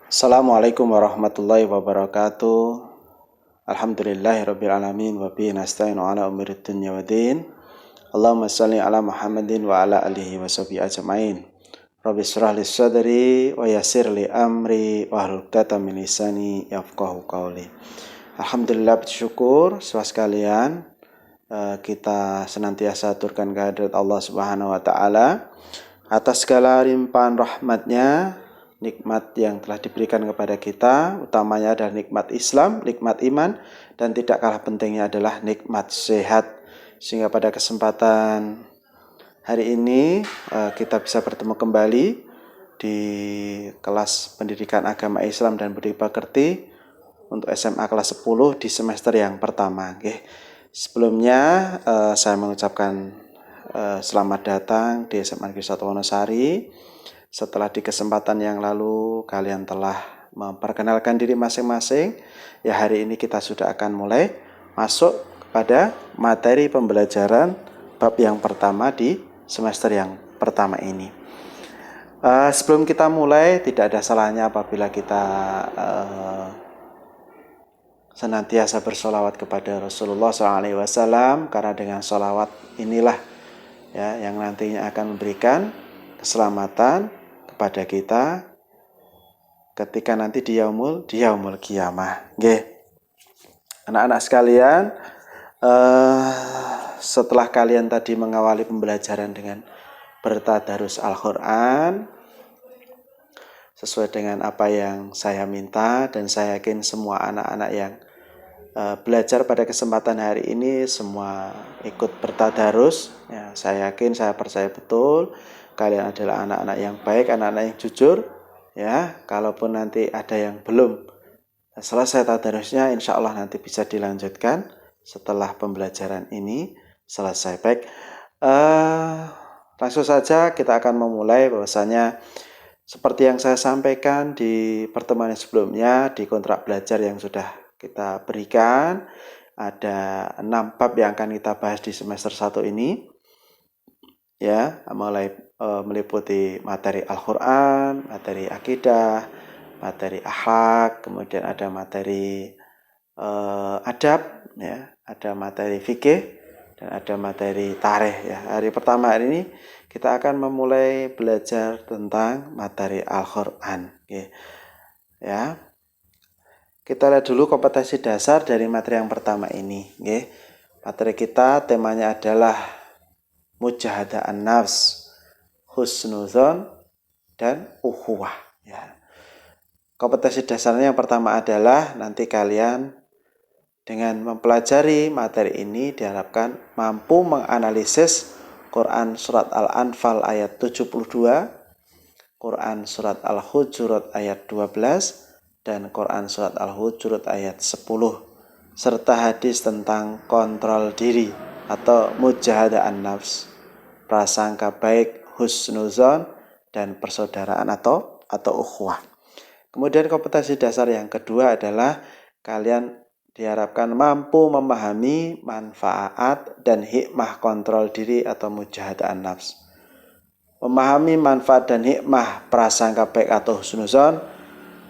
Assalamualaikum warahmatullahi wabarakatuh. Alhamdulillahirabbil alamin wa bihi nasta'inu ala umuri dunya waddin. Allahumma shalli ala Muhammadin wa ala alihi washabihi ajmain. Rabbi shrah li sadri wa yassir li amri wa hlul 'uqdatam min lisani yafqahu qawli. Alhamdulillah, bersyukur saudara sekalian, kita senantiasa aturkan kehadirat Allah Subhanahu wa taala atas segala limpahan rahmatnya, nikmat yang telah diberikan kepada kita, utamanya adalah nikmat Islam, nikmat iman, dan tidak kalah pentingnya adalah nikmat sehat. Sehingga pada kesempatan hari ini kita bisa bertemu kembali di kelas pendidikan agama Islam dan budi pekerti untuk SMA kelas 10 di semester yang pertama. Sebelumnya saya mengucapkan selamat datang di SMA Negeri 1 Wonosari. Setelah di kesempatan yang lalu kalian telah memperkenalkan diri masing-masing, ya hari ini kita sudah akan mulai masuk kepada materi pembelajaran bab yang pertama di semester yang pertama ini. Sebelum kita mulai, tidak ada salahnya apabila kita senantiasa bersolawat kepada Rasulullah SAW, karena dengan solawat inilah ya yang nantinya akan memberikan keselamatan kepada kita ketika nanti di yaumul qiyamah. Anak-anak sekalian, setelah kalian tadi mengawali pembelajaran dengan bertadarus Al-Qur'an sesuai dengan apa yang saya minta, dan saya yakin semua anak-anak yang belajar pada kesempatan hari ini semua ikut bertadarus ya. Saya yakin, saya percaya betul kalian adalah anak-anak yang baik, anak-anak yang jujur ya. Kalaupun nanti ada yang belum selesai tadarusnya, insya Allah nanti bisa dilanjutkan setelah pembelajaran ini selesai. Baik, langsung saja kita akan memulai. Bahwasanya seperti yang saya sampaikan di pertemuan sebelumnya, di kontrak belajar yang sudah kita berikan, ada 6 bab yang akan kita bahas di semester 1 ini ya, mulai meliputi materi Al-Qur'an, materi akidah, materi akhlak, kemudian ada materi adab ya, ada materi fikih, dan ada materi tarikh ya. Hari pertama hari ini kita akan memulai belajar tentang materi Al-Qur'an ya. Kita lihat dulu kompetensi dasar dari materi yang pertama ini. Materi kita temanya adalah mujahadah an-nafs, husnuzon, dan ukhuwah ya. Kompetensi dasarnya yang pertama adalah nanti kalian dengan mempelajari materi ini diharapkan mampu menganalisis Quran surat Al-Anfal ayat 72, Quran surat Al-Hujurat ayat 12, dan Quran surat Al-Hujurat ayat 10, serta hadis tentang kontrol diri atau mujahadah an-nafs, prasangka baik, husnuzon, dan persaudaraan atau ukhuwah. Kemudian kompetensi dasar yang kedua adalah kalian diharapkan mampu memahami manfaat dan hikmah kontrol diri atau mujahadah an-nafs. Memahami manfaat dan hikmah prasangka baik atau husnuzon,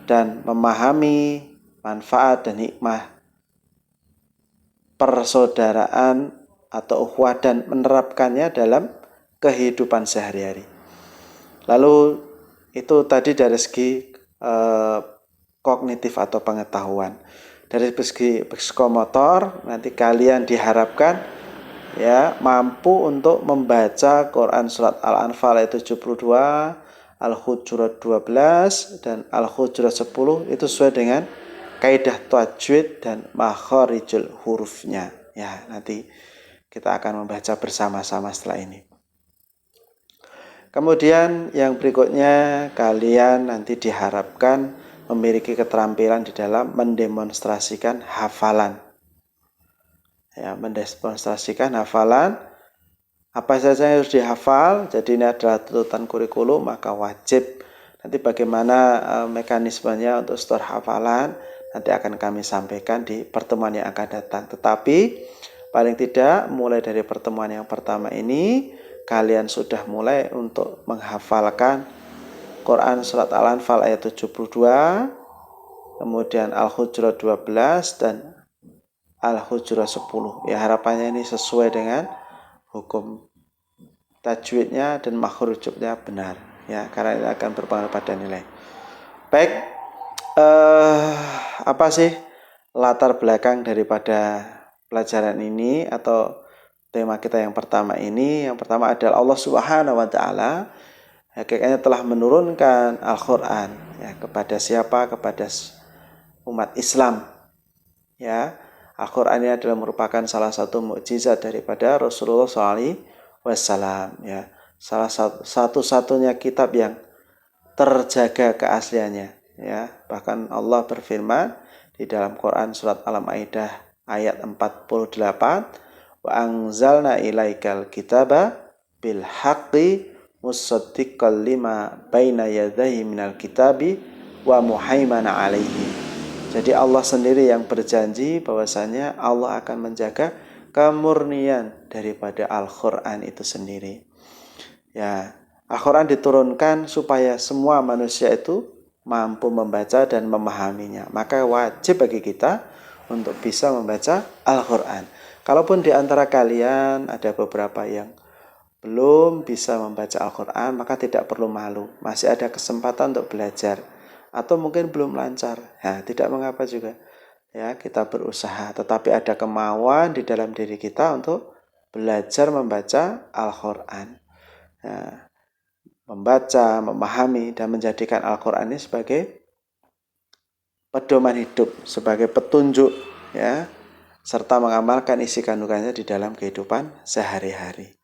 dan memahami manfaat dan hikmah persaudaraan atau ukhuwah dan menerapkannya dalam kehidupan sehari-hari. Lalu itu tadi dari segi kognitif atau pengetahuan. Dari segi psikomotor nanti kalian diharapkan ya mampu untuk membaca Quran surat Al-Anfal ayat 72, Al-Hujurat 12, dan Al-Hujurat 10 itu sesuai dengan kaidah tajwid dan makharijul hurufnya ya. Nanti kita akan membaca bersama-sama setelah ini. Kemudian yang berikutnya, kalian nanti diharapkan memiliki keterampilan di dalam mendemonstrasikan hafalan ya, mendemonstrasikan hafalan. Apa saja yang harus dihafal? Jadi ini adalah tuntutan kurikulum, maka wajib. Nanti bagaimana mekanismenya untuk store hafalan nanti akan kami sampaikan di pertemuan yang akan datang. Tetapi paling tidak mulai dari pertemuan yang pertama ini kalian sudah mulai untuk menghafalkan Quran surat Al-Anfal ayat 72, kemudian Al-Hujurat 12 dan Al-Hujurat 10. Ya, harapannya ini sesuai dengan hukum tajwidnya dan makhrujnya benar, ya, karena ini akan berpengaruh pada nilai. Baik, apa sih latar belakang daripada pelajaran ini atau tema kita yang pertama ini? Yang pertama adalah Allah Subhanahu wa taala hakikatnya telah menurunkan Al-Qur'an, ya, kepada siapa? Kepada umat Islam. Ya, Al-Qur'an ini adalah merupakan salah satu mukjizat daripada Rasulullah SAW. Ya, salah satu-satunya kitab yang terjaga keasliannya. Ya, bahkan Allah berfirman di dalam Quran surat Al-Maidah ayat 48, wa anzalna ilaikal kitaba bil haqqi musaddiqal lima baina yadayhi minal kitabi wa muhaimana alaihi. Jadi Allah sendiri yang berjanji bahwasanya Allah akan menjaga kemurnian daripada Al-Qur'an itu sendiri. Ya, Al-Qur'an diturunkan supaya semua manusia itu mampu membaca dan memahaminya. Maka wajib bagi kita untuk bisa membaca Al-Qur'an. Kalaupun di antara kalian ada beberapa yang belum bisa membaca Al-Qur'an, maka tidak perlu malu. Masih ada kesempatan untuk belajar. Atau mungkin belum lancar. Ya, tidak mengapa juga. Ya, kita berusaha, tetapi ada kemauan di dalam diri kita untuk belajar membaca Al-Qur'an. Ya, membaca, memahami dan menjadikan Al-Qur'an ini sebagai pedoman hidup, sebagai petunjuk, ya, serta mengamalkan isi kandungannya di dalam kehidupan sehari-hari.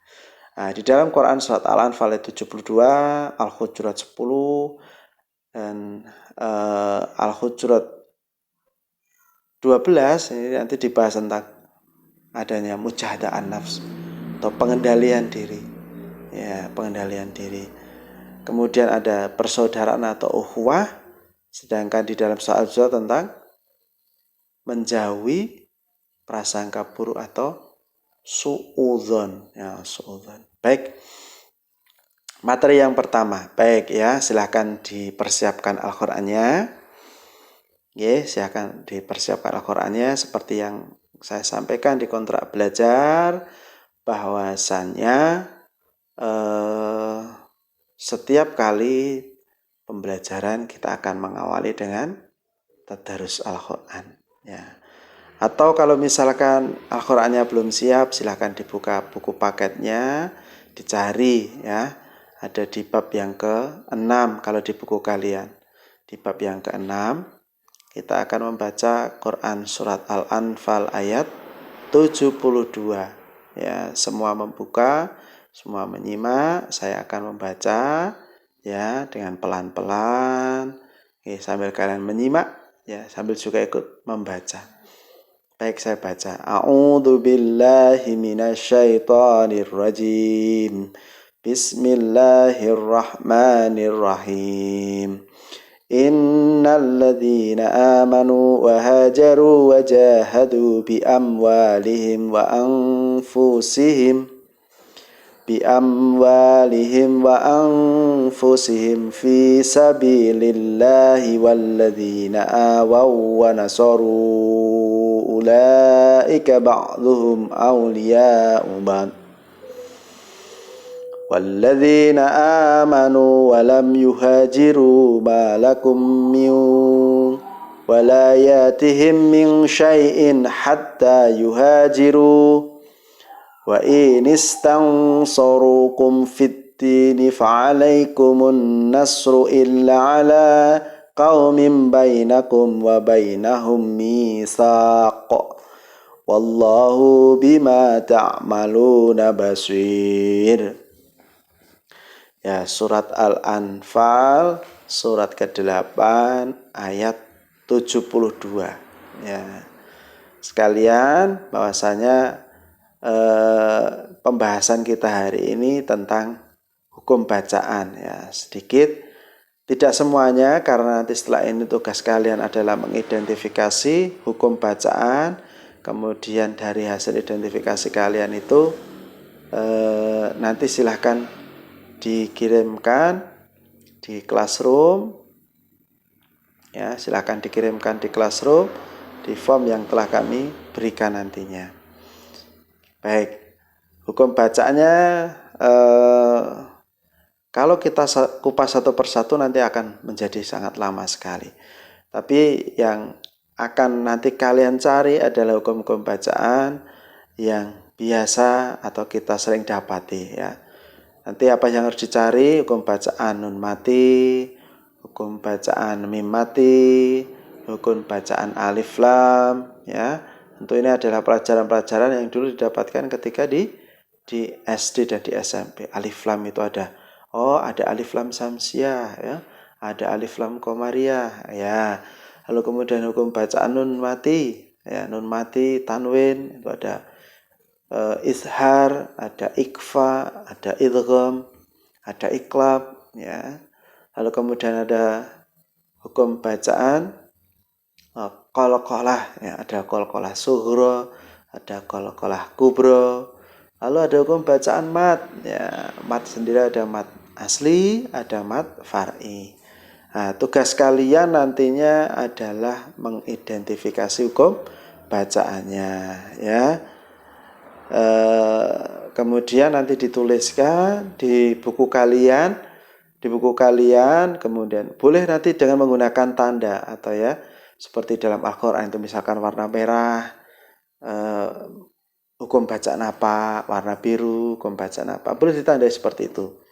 Nah, di dalam Quran surat Al-Anfal ayat 72, Al-Hujurat 10 dan Al-Hujurat 12 ini nanti dibahas tentang adanya mujahadah an-nafs atau pengendalian diri. Ya, pengendalian diri. Kemudian ada persaudaraan atau ukhuwah, sedangkan di dalam soal tentang menjauhi prasangka buruk atau suudzon. Ya, suudzon. Baik. Materi yang pertama. Baik ya, silahkan dipersiapkan Al-Qur'annya. Ya, silahkan dipersiapkan Al-Qur'annya seperti yang saya sampaikan di kontrak belajar, bahwasannya setiap kali pembelajaran kita akan mengawali dengan tadarus Al-Qur'an, ya. Atau kalau misalkan Al-Qur'annya belum siap, silahkan dibuka buku paketnya, dicari, ya. Ada di bab yang ke-6 kalau di buku kalian. Di bab yang ke-6 kita akan membaca Quran surat Al-Anfal ayat 72. Ya, semua membuka, semua menyimak, saya akan membaca, ya, dengan pelan-pelan. Oke, sambil kalian menyimak, ya, sambil juga ikut membaca. Baik, saya baca. A'udzu billahi minasyaitonir rajim. Bismillahirrahmanirrahim. Innalladzina amanu wa hajaru wa jahadu bi amwalihim wa anfusihim fi sabilillahi walladzina awaw wa nasaru ulaika ba'dhuhum awliya'u ba'd walladzina amanu wa lam yuhajiru ma lakum min walayatihim min syai'in hatta yuhajiru wa in istansarukum fid-dini fa'alaikumun nasru illa ala qaumin bainakum wa bainahum mitsaq wallahu bima ta'maluna basir. Ya, surat Al-Anfal surat ke-8 ayat 72. Ya. Sekalian bahwasanya pembahasan kita hari ini tentang hukum bacaan, ya. Sedikit, tidak semuanya, karena nanti setelah ini tugas kalian adalah mengidentifikasi hukum bacaan. Kemudian dari hasil identifikasi kalian itu nanti silahkan dikirimkan di Classroom. Ya, silakan dikirimkan di Classroom di form yang telah kami berikan nantinya. Baik, hukum bacaannya kalau kita kupas satu persatu nanti akan menjadi sangat lama sekali. Tapi yang akan nanti kalian cari adalah hukum-hukum bacaan yang biasa atau kita sering dapati ya. Nanti apa yang harus dicari? Hukum bacaan nun mati, hukum bacaan mim mati, hukum bacaan alif lam ya. Tentu ini adalah pelajaran-pelajaran yang dulu didapatkan ketika di SD dan di SMP. Alif lam itu ada. Oh, ada alif lam samsiah ya. Ada alif lam komariah ya. Lalu kemudian hukum bacaan nun mati ya, nun mati tanwin itu ada izhar, ada ikfa, ada idgham, ada iqlab ya. Lalu kemudian ada hukum bacaan qalqalah ya, ada qalqalah sughra, ada qalqalah kubra. Lalu ada hukum bacaan mat ya, mat sendiri ada mat asli, ada mat far'i. Nah, tugas kalian nantinya adalah mengidentifikasi hukum bacaannya ya. Kemudian nanti dituliskan di buku kalian, kemudian boleh nanti dengan menggunakan tanda atau ya seperti dalam Al-Quran itu misalkan warna merah, hukum bacaan apa, warna biru, hukum bacaan apa, boleh ditandai seperti itu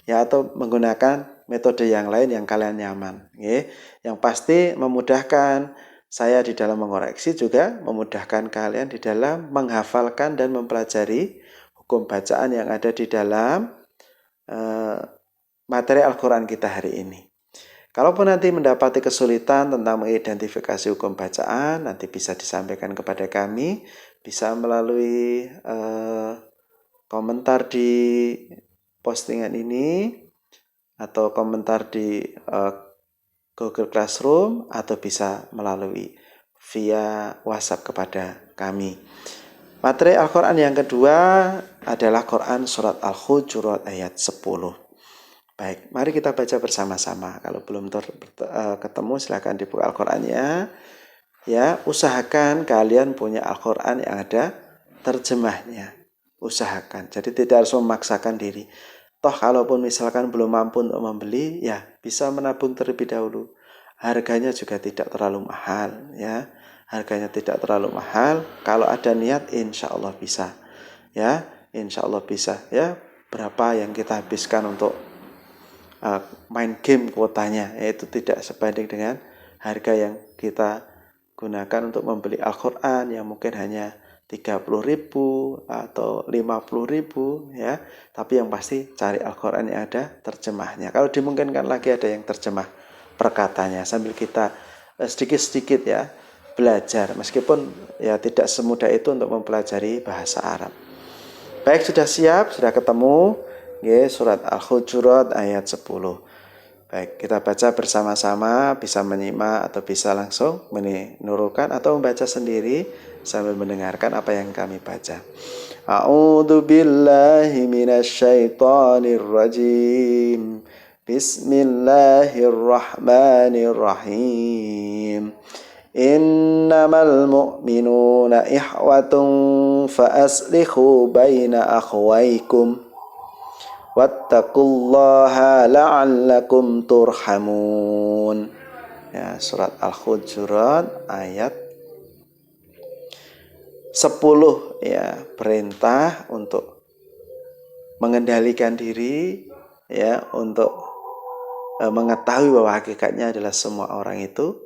ya, atau menggunakan metode yang lain yang kalian nyaman ya. Yang pasti memudahkan saya di dalam mengoreksi, juga memudahkan kalian di dalam menghafalkan dan mempelajari hukum bacaan yang ada di dalam materi Al-Quran kita hari ini. Kalaupun nanti mendapati kesulitan tentang mengidentifikasi hukum bacaan, nanti bisa disampaikan kepada kami, bisa melalui komentar di postingan ini, atau komentar di Google Classroom, atau bisa melalui via WhatsApp kepada kami. Materi Al-Quran yang kedua adalah Quran Surat Al-Hujurat ayat 10. Baik, mari kita baca bersama-sama. Kalau belum ketemu silakan dibuka Al-Qurannya. Ya, usahakan kalian punya Al-Quran yang ada terjemahnya. Usahakan. Jadi tidak harus memaksakan diri. Toh kalaupun misalkan belum mampu untuk membeli, ya bisa menabung terlebih dahulu. Harganya juga tidak terlalu mahal ya. Harganya tidak terlalu mahal. Kalau ada niat insya Allah bisa. Ya, insya Allah bisa ya. Berapa yang kita habiskan untuk main game kuotanya, yaitu tidak sebanding dengan harga yang kita gunakan untuk membeli Al-Quran yang mungkin hanya 30.000 atau 50.000 ya. Tapi yang pasti cari Al-Quran yang ada terjemahnya. Kalau dimungkinkan lagi ada yang terjemah perkatanya, sambil kita sedikit-sedikit ya belajar, meskipun ya tidak semudah itu untuk mempelajari bahasa Arab. Baik, sudah siap, sudah ketemu ya, surat Al-Hujurat ayat 10. Baik, kita baca bersama-sama, bisa menyimak atau bisa langsung menurunkan atau membaca sendiri sambil mendengarkan apa yang kami baca. A'udzu billahi minasyaitonir rajim. Bismillahirrahmanirrahim. Innamal mu'minuna ihwatun fa aslihu baina akhwaykum wattaqullaha la'allakum turhamun. Ya, surat Al-Hujurat ayat 10 ya, perintah untuk mengendalikan diri ya, untuk mengetahui bahwa hakikatnya adalah semua orang itu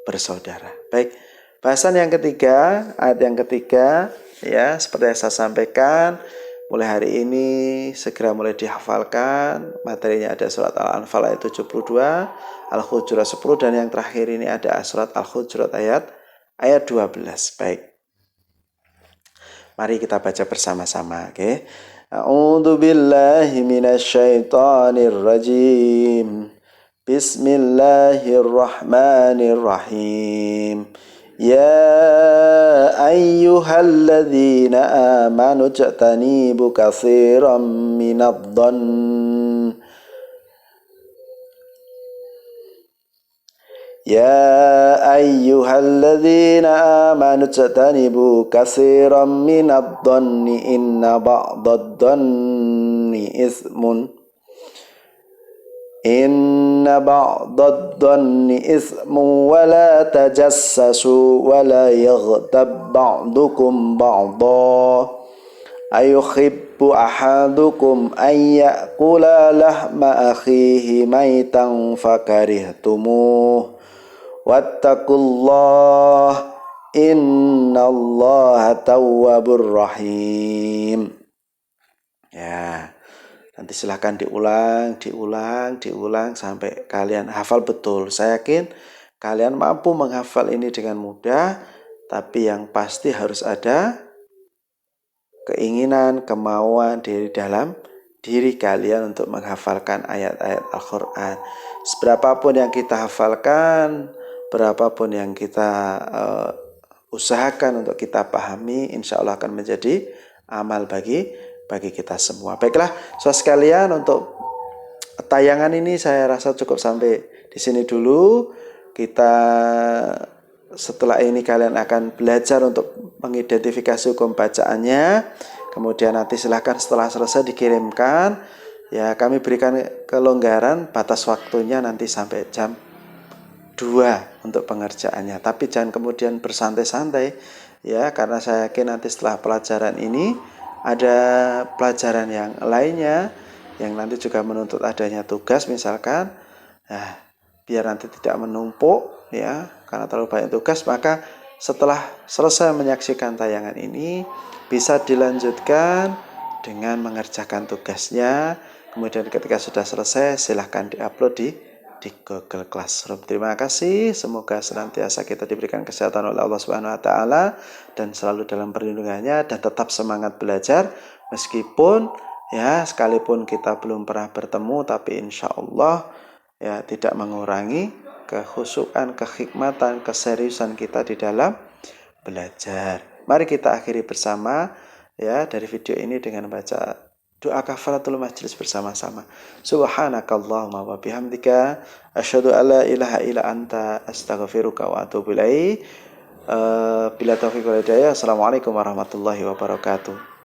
bersaudara. Baik, bahasan yang ketiga, ayat yang ketiga ya, seperti yang saya sampaikan, mulai hari ini segera mulai dihafalkan. Materinya ada surat Al-Anfal ayat 72, Al-Hujurat 10, dan yang terakhir ini ada surat Al-Hujurat ayat 12. Baik, mari kita baca bersama-sama. Oke. A'udzu billahi minasyaitonir rajim. Bismillahirrahmanirrahim. Ya ayyuhalladzina amanu ijtanibu katsiran minadh-dhann Ya ayyuhalladzina amanu tajtanibu katsiran minadh-dhanni inna ba'dadh-dhanni ismun wa la tajassasu wa la yaghtab ba'dukum ba'dha ayuhibbu ahadukum an ya'kula lahma akhihi maitan fakarihtumuh wattaqullah innallaha tawwabur rahim. Ya, nanti silahkan diulang sampai kalian hafal betul. Saya yakin kalian mampu menghafal ini dengan mudah, tapi yang pasti harus ada keinginan, kemauan di dalam diri kalian untuk menghafalkan ayat-ayat Al-Quran. Seberapapun yang kita hafalkan, berapapun yang kita usahakan untuk kita pahami, insya Allah akan menjadi amal bagi kita semua. Baiklah, saudara sekalian, untuk tayangan ini saya rasa cukup sampai di sini dulu. Kita setelah ini kalian akan belajar untuk mengidentifikasi hukum bacaannya. Kemudian nanti silahkan setelah selesai dikirimkan. Ya, kami berikan kelonggaran batas waktunya nanti sampai jam 2 untuk pengerjaannya. Tapi jangan kemudian bersantai-santai ya, karena saya yakin nanti setelah pelajaran ini ada pelajaran yang lainnya yang nanti juga menuntut adanya tugas misalkan. Nah, biar nanti tidak menumpuk ya, karena terlalu banyak tugas, maka setelah selesai menyaksikan tayangan ini bisa dilanjutkan dengan mengerjakan tugasnya. Kemudian ketika sudah selesai silahkan diupload di Google Classroom. Terima kasih, semoga senantiasa kita diberikan kesehatan oleh Allah Subhanahu wa taala dan selalu dalam perlindungannya, dan tetap semangat belajar meskipun ya sekalipun kita belum pernah bertemu, tapi insya Allah ya tidak mengurangi kekhusyukan, kehikmatan, keseriusan kita di dalam belajar. Mari kita akhiri bersama ya dari video ini dengan baca doa kafaratul majlis bersama-sama. Subhanakallahumma wa bihamdika asyhadu an la ilaha illa anta astaghfiruka wa atubu ilaik. Bila taufiq wal hidayah. Assalamualaikum warahmatullahi wabarakatuh.